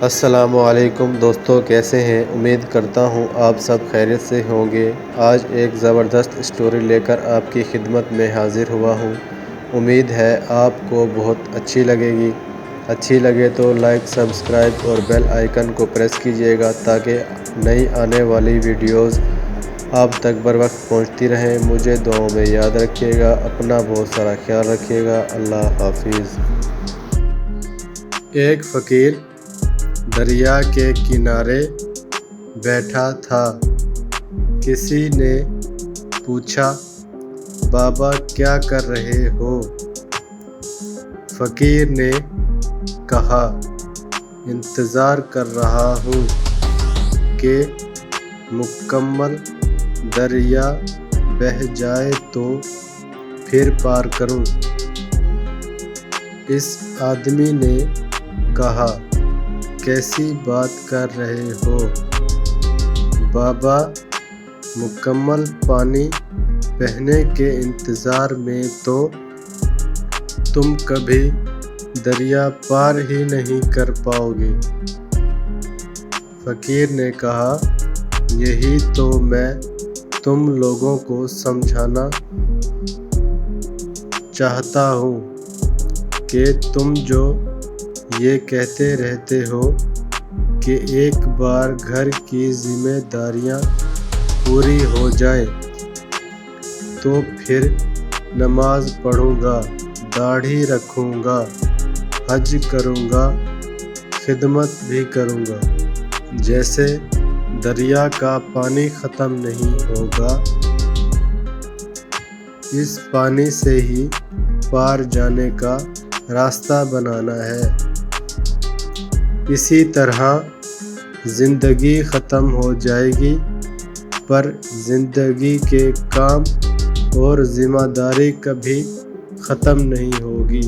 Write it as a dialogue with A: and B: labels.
A: السلام علیکم دوستو، کیسے ہیں؟ امید کرتا ہوں آپ سب خیریت سے ہوں گے۔ آج ایک زبردست اسٹوری لے کر آپ کی خدمت میں حاضر ہوا ہوں۔ امید ہے آپ کو بہت اچھی لگے گی۔ اچھی لگے تو لائک، سبسکرائب اور بیل آئیکن کو پریس کیجیے گا تاکہ نئی آنے والی ویڈیوز آپ تک بر وقت پہنچتی رہیں۔ مجھے دعاؤں میں یاد رکھیے گا۔ اپنا بہت سارا خیال رکھیے گا۔ اللہ حافظ۔ ایک فقیر دریا کے کنارے بیٹھا تھا۔ کسی نے پوچھا، بابا کیا کر رہے ہو؟ فقیر نے کہا، انتظار کر رہا ہوں کہ مکمل دریا بہہ جائے تو پھر پار کروں۔ اس آدمی نے کہا، کیسی بات کر رہے ہو بابا؟ مکمل پانی بہنے کے انتظار میں تو تم کبھی دریا پار ہی نہیں کر پاؤ گے۔ فقیر نے کہا، یہی تو میں تم لوگوں کو سمجھانا چاہتا ہوں کہ تم جو یہ کہتے رہتے ہو کہ ایک بار گھر کی ذمہ داریاں پوری ہو جائیں تو پھر نماز پڑھوں گا، داڑھی رکھوں گا، حج کروں گا، خدمت بھی کروں گا، جیسے دریا کا پانی ختم نہیں ہوگا، اس پانی سے ہی پار جانے کا راستہ بنانا ہے۔ اسی طرح زندگی ختم ہو جائے گی پر زندگی کے کام اور ذمہ داری کبھی ختم نہیں ہوگی۔